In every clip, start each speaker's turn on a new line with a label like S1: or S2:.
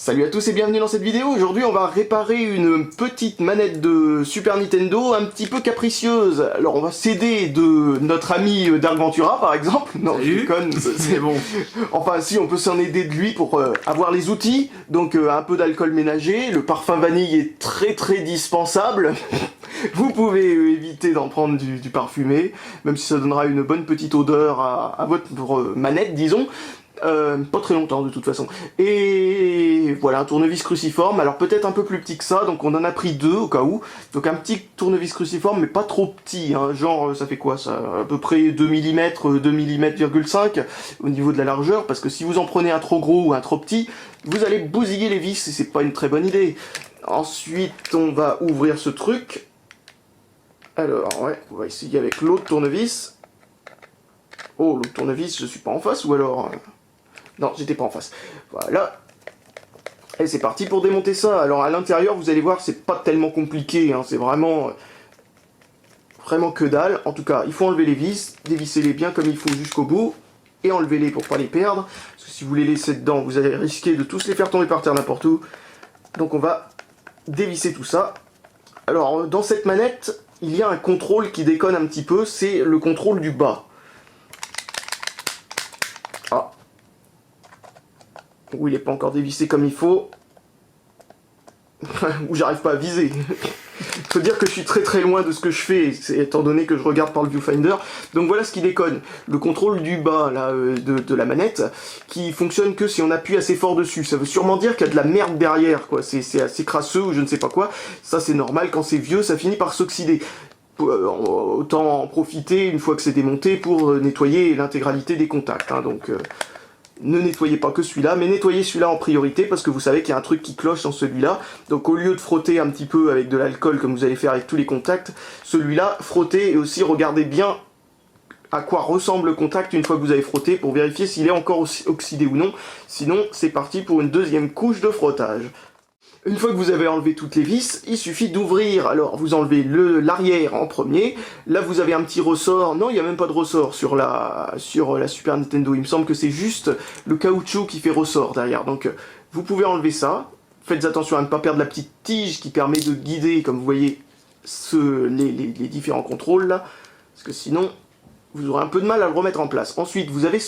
S1: Salut à tous et bienvenue dans cette vidéo. Aujourd'hui on va réparer une petite manette de Super Nintendo un petit peu capricieuse. Alors on va s'aider de notre ami Darkventura par exemple. Non,
S2: Salut.
S1: je déconne, c'est bon. Enfin si, on peut s'en aider de lui pour avoir les outils. Donc un peu d'alcool ménager, le parfum vanille est très dispensable. Vous pouvez éviter d'en prendre du parfumé, même si ça donnera une bonne petite odeur à votre manette, disons. Pas très longtemps de toute façon. Et voilà, un tournevis cruciforme, alors peut-être un peu plus petit que ça, donc on en a pris deux au cas où. Donc un petit tournevis cruciforme, mais pas trop petit, hein. Genre ça fait quoi ça? À peu près 2 mm, 2 mm,5 au niveau de la largeur, parce que si vous en prenez un trop gros ou un trop petit, vous allez bousiller les vis et c'est pas une très bonne idée. Ensuite on va ouvrir ce truc. Alors ouais, on va essayer avec l'autre tournevis. Oh, l'autre tournevis, je suis pas en face ou alors... Non, j'étais pas en face. Voilà. Et c'est parti pour démonter ça. Alors à l'intérieur, vous allez voir, c'est pas tellement compliqué, hein. C'est vraiment que dalle. En tout cas, il faut enlever les vis, dévisser-les bien comme il faut jusqu'au bout, et enlevez-les pour pas les perdre. Parce que si vous les laissez dedans, vous allez risquer de tous les faire tomber par terre n'importe où. Donc on va dévisser tout ça. Alors dans cette manette, il y a un contrôle qui déconne un petit peu, c'est le contrôle du bas. Ah. Ou il n'est pas encore dévissé comme il faut. Ou j'arrive pas à viser. Faut dire que je suis très loin de ce que je fais, étant donné que je regarde par le viewfinder. Donc voilà ce qui déconne. Le contrôle du bas là, de la manette, qui fonctionne que si on appuie assez fort dessus. Ça veut sûrement dire qu'il y a de la merde derrière, quoi. C'est assez crasseux ou je ne sais pas quoi. Ça c'est normal, quand c'est vieux, ça finit par s'oxyder. Autant en profiter une fois que c'est démonté pour nettoyer l'intégralité des contacts, hein. Donc ne nettoyez pas que celui-là, mais nettoyez celui-là en priorité parce que vous savez qu'il y a un truc qui cloche dans celui-là. Donc au lieu de frotter un petit peu avec de l'alcool comme vous allez faire avec tous les contacts, celui-là, frottez et aussi regardez bien à quoi ressemble le contact une fois que vous avez frotté pour vérifier s'il est encore oxydé ou non. Sinon, c'est parti pour une deuxième couche de frottage. Une fois que vous avez enlevé toutes les vis, il suffit d'ouvrir. Alors vous enlevez l'arrière en premier. Là vous avez un petit ressort. Non, il n'y a même pas de ressort sur la Super Nintendo. Il me semble que c'est juste le caoutchouc qui fait ressort derrière. Donc vous pouvez enlever ça. Faites attention à ne pas perdre la petite tige qui permet de guider, comme vous voyez, les différents contrôles là. Parce que sinon, vous aurez un peu de mal à le remettre en place. Ensuite, vous avez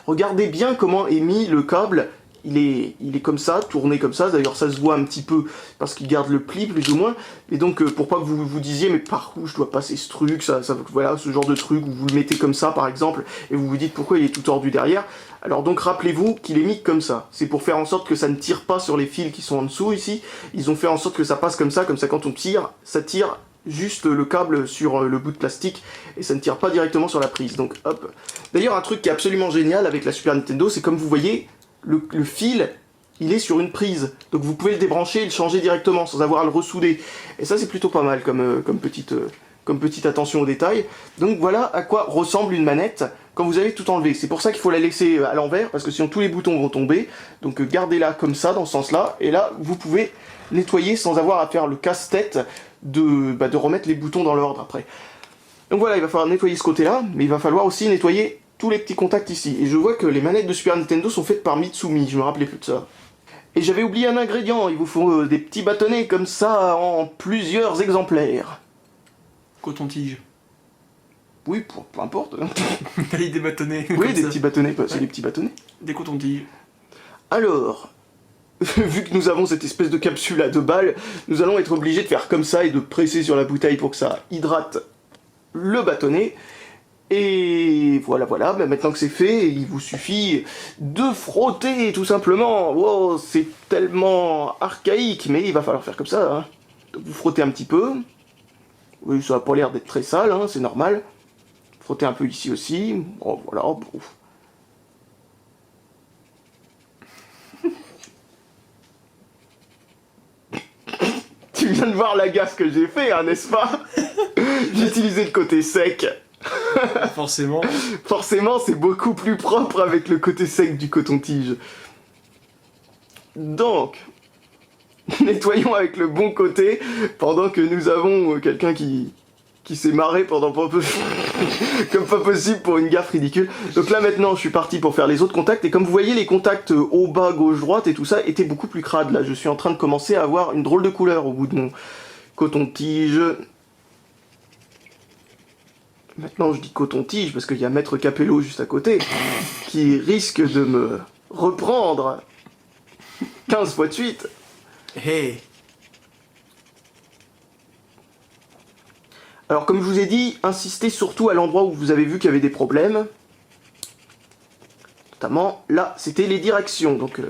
S1: regardez bien comment est mis le câble. Il est comme ça, tourné comme ça, d'ailleurs ça se voit un petit peu parce qu'il garde le pli plus ou moins, et donc pour pas que vous vous disiez mais par où je dois passer ce truc, voilà, ce genre de truc où vous le mettez comme ça par exemple, et vous vous dites pourquoi il est tout tordu derrière, alors donc rappelez-vous qu'il est mis comme ça, c'est pour faire en sorte que ça ne tire pas sur les fils qui sont en dessous ici, ils ont fait en sorte que ça passe comme ça quand on tire, ça tire juste le câble sur le bout de plastique, et ça ne tire pas directement sur la prise, donc hop. D'ailleurs un truc qui est absolument génial avec la Super Nintendo, c'est comme vous voyez, le fil, il est sur une prise, donc vous pouvez le débrancher et le changer directement sans avoir à le ressouder. Et ça c'est plutôt pas mal comme petite attention aux détails. Donc voilà à quoi ressemble une manette quand vous avez tout enlevé. C'est pour ça qu'il faut la laisser à l'envers, parce que sinon tous les boutons vont tomber. Donc gardez-la comme ça, dans ce sens-là, et là vous pouvez nettoyer sans avoir à faire le casse-tête de remettre les boutons dans l'ordre après. Donc voilà, il va falloir nettoyer ce côté-là, mais il va falloir aussi nettoyer tous les petits contacts ici. Et je vois que les manettes de Super Nintendo sont faites par Mitsumi, je me rappelais plus de ça. Et j'avais oublié un ingrédient, il vous faut des petits bâtonnets comme ça en plusieurs exemplaires.
S2: Coton-tige.
S1: Oui, peu importe.
S2: T'as dit des bâtonnets.
S1: Oui, des petits bâtonnets, c'est
S2: Ouais.
S1: des petits bâtonnets.
S2: Des coton-tiges.
S1: Alors, vu que nous avons cette espèce de capsule à 2 balles, nous allons être obligés de faire comme ça et de presser sur la bouteille pour que ça hydrate le bâtonnet. Et voilà, ben maintenant que c'est fait, il vous suffit de frotter tout simplement. Wow, c'est tellement archaïque, mais il va falloir faire comme ça, hein. Donc vous frottez un petit peu. Oui, ça n'a pas l'air d'être très sale, hein, c'est normal. Frottez un peu ici aussi. Oh, voilà, bon. Tu viens de voir la gaffe que j'ai fait, hein, n'est-ce pas? J'ai utilisé le côté sec.
S2: Forcément.
S1: Forcément, c'est beaucoup plus propre avec le côté sec du coton-tige. Donc, nettoyons avec le bon côté, pendant que nous avons quelqu'un qui s'est marré pendant pas peu. Comme pas possible pour une gaffe ridicule. Donc là maintenant je suis parti pour faire les autres contacts et comme vous voyez les contacts haut, bas, gauche, droite et tout ça étaient beaucoup plus crades. Là je suis en train de commencer à avoir une drôle de couleur au bout de mon coton-tige. Maintenant je dis coton-tige parce qu'il y a Maître Capello juste à côté qui risque de me reprendre 15 fois de suite.
S2: Hey.
S1: Alors comme je vous ai dit, insistez surtout à l'endroit où vous avez vu qu'il y avait des problèmes. Notamment, là, c'était les directions, donc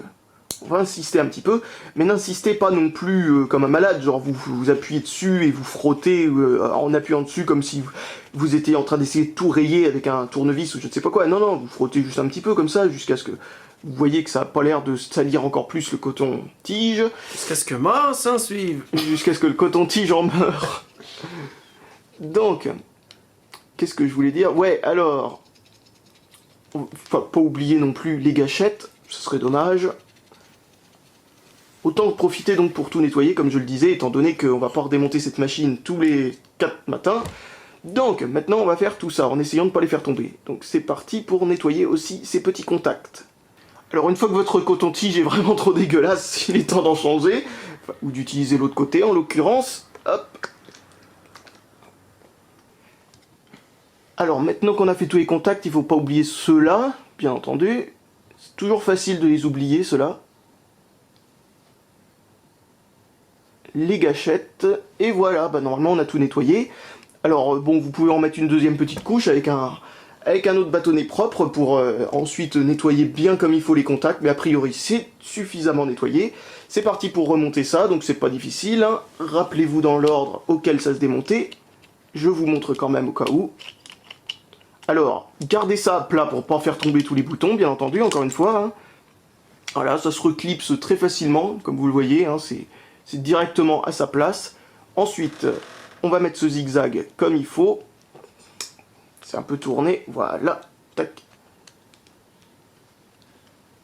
S1: on va insister un petit peu, mais n'insistez pas non plus comme un malade, genre vous appuyez dessus et vous frottez en appuyant dessus comme si vous étiez en train d'essayer de tout rayer avec un tournevis ou je ne sais pas quoi. Non, non, vous frottez juste un petit peu comme ça, jusqu'à ce que vous voyez que ça n'a pas l'air de salir encore plus le coton-tige.
S2: Jusqu'à ce que Mars s'en suive.
S1: Jusqu'à ce que le coton-tige en meure. Donc, qu'est-ce que je voulais dire? Ouais, alors, enfin, pas oublier non plus les gâchettes, ce serait dommage. Autant profiter donc pour tout nettoyer, comme je le disais, étant donné qu'on va pas redémonter cette machine tous les 4 matins. Donc, maintenant on va faire tout ça, en essayant de ne pas les faire tomber. Donc c'est parti pour nettoyer aussi ces petits contacts. Alors une fois que votre coton-tige est vraiment trop dégueulasse, il est temps d'en changer, enfin, ou d'utiliser l'autre côté en l'occurrence. Hop. Alors maintenant qu'on a fait tous les contacts, il ne faut pas oublier ceux-là, bien entendu. C'est toujours facile de les oublier, ceux-là. Les gâchettes, et voilà, bah normalement on a tout nettoyé. Alors bon, vous pouvez en mettre une deuxième petite couche avec un autre bâtonnet propre pour ensuite nettoyer bien comme il faut les contacts, mais a priori c'est suffisamment nettoyé. C'est parti pour remonter ça, donc c'est pas difficile, hein. Rappelez-vous dans l'ordre auquel ça se démontait. Je vous montre quand même au cas où. Alors, gardez ça à plat pour pas faire tomber tous les boutons, bien entendu, encore une fois. Hein. Voilà, ça se reclipse très facilement, comme vous le voyez, hein, c'est directement à sa place. Ensuite, on va mettre ce zigzag comme il faut. C'est un peu tourné, voilà, tac.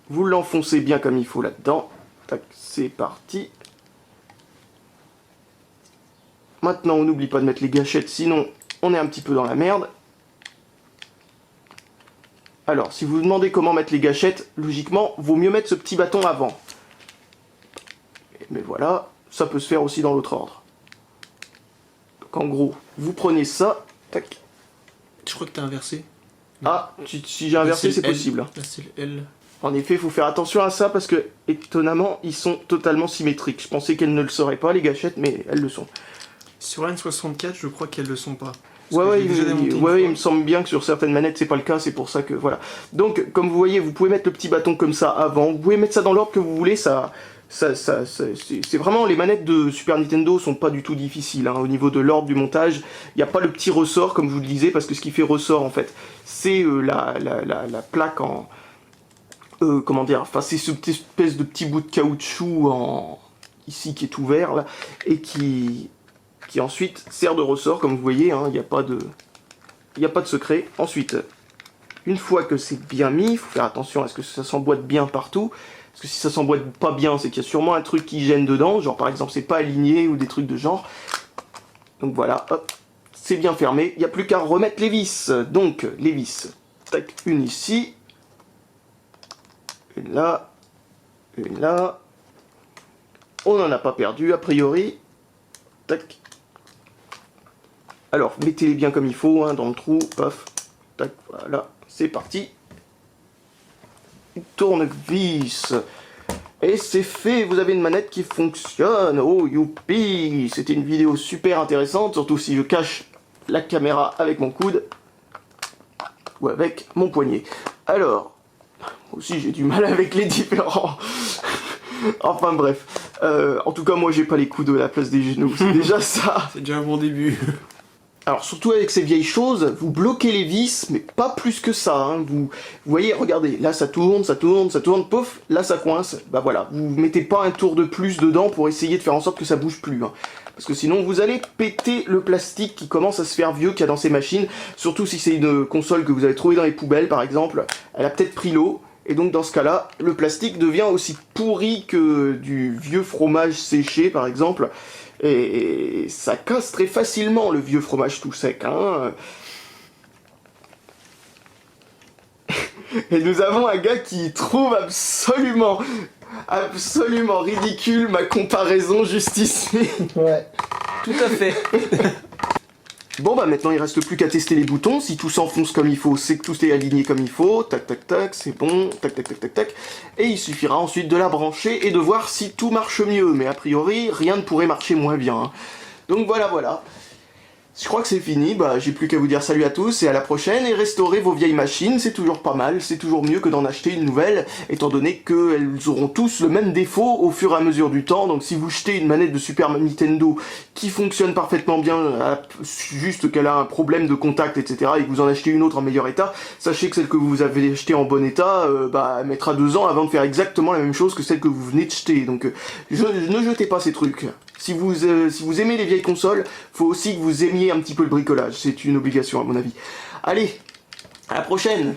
S1: Vous l'enfoncez bien comme il faut là-dedans. Tac, c'est parti. Maintenant, on n'oublie pas de mettre les gâchettes, sinon on est un petit peu dans la merde. Alors, si vous vous demandez comment mettre les gâchettes, logiquement, vaut mieux mettre ce petit bâton avant. Mais voilà, ça peut se faire aussi dans l'autre ordre. Donc en gros, vous prenez ça, tac.
S2: Je crois que t'as inversé.
S1: Ah, si j'ai inversé, c'est possible.
S2: Là, c'est le L.
S1: En effet, il faut faire attention à ça parce que, étonnamment, ils sont totalement symétriques. Je pensais qu'elles ne le seraient pas, les gâchettes, mais elles le sont.
S2: Sur la N64, je crois qu'elles le sont pas.
S1: Ouais, il me semble bien que sur certaines manettes, c'est pas le cas, c'est pour ça que, voilà. Donc, comme vous voyez, vous pouvez mettre le petit bâton comme ça avant, vous pouvez mettre ça dans l'ordre que vous voulez, c'est vraiment, les manettes de Super Nintendo sont pas du tout difficiles, hein, au niveau de l'ordre du montage, il n'y a pas le petit ressort, comme je vous le disais, parce que ce qui fait ressort, en fait, c'est la plaque en... comment dire, enfin, c'est cette espèce de petit bout de caoutchouc ici qui est ouvert, là, et qui ensuite sert de ressort, comme vous voyez, hein, il n'y a pas de secret. Ensuite, une fois que c'est bien mis, il faut faire attention à ce que ça s'emboîte bien partout, parce que si ça s'emboîte pas bien, c'est qu'il y a sûrement un truc qui gêne dedans, genre par exemple c'est pas aligné ou des trucs de genre. Donc voilà, hop, c'est bien fermé, il n'y a plus qu'à remettre les vis. Donc les vis, tac, une ici, une là, on n'en a pas perdu a priori, tac. Alors, mettez-les bien comme il faut, hein, dans le trou, paf, tac, voilà, c'est parti. Tournevis. Et c'est fait, vous avez une manette qui fonctionne, oh youpi. C'était une vidéo super intéressante, surtout si je cache la caméra avec mon coude, ou avec mon poignet. Alors, aussi j'ai du mal avec les différents... Enfin bref, en tout cas moi j'ai pas les coudes à la place des genoux, c'est déjà ça.
S2: C'est déjà un bon début.
S1: Alors surtout avec ces vieilles choses, vous bloquez les vis, mais pas plus que ça, hein. Vous voyez, regardez, là ça tourne, pouf, là ça coince, bah voilà, vous mettez pas un tour de plus dedans pour essayer de faire en sorte que ça bouge plus, hein. Parce que sinon vous allez péter le plastique qui commence à se faire vieux qu'il y a dans ces machines, surtout si c'est une console que vous avez trouvée dans les poubelles par exemple, elle a peut-être pris l'eau, et donc dans ce cas-là, le plastique devient aussi pourri que du vieux fromage séché par exemple, et ça casse très facilement le vieux fromage tout sec, hein. Et nous avons un gars qui trouve absolument ridicule ma comparaison juste ici.
S3: Ouais.
S4: Tout à fait.
S1: Bon bah maintenant il reste plus qu'à tester les boutons, si tout s'enfonce comme il faut, c'est que tout est aligné comme il faut, tac tac tac, c'est bon, tac tac tac tac tac, et il suffira ensuite de la brancher et de voir si tout marche mieux, mais a priori rien ne pourrait marcher moins bien. Hein. Donc voilà. Je crois que c'est fini, bah j'ai plus qu'à vous dire salut à tous et à la prochaine, et restaurer vos vieilles machines, c'est toujours pas mal, c'est toujours mieux que d'en acheter une nouvelle, étant donné qu'elles auront tous le même défaut au fur et à mesure du temps, donc si vous jetez une manette de Super Nintendo qui fonctionne parfaitement bien, juste qu'elle a un problème de contact, etc., et que vous en achetez une autre en meilleur état, sachez que celle que vous avez achetée en bon état, elle mettra 2 ans avant de faire exactement la même chose que celle que vous venez de jeter, donc ne jetez pas ces trucs. Si vous aimez les vieilles consoles, faut aussi que vous aimiez un petit peu le bricolage, c'est une obligation à mon avis. Allez, à la prochaine.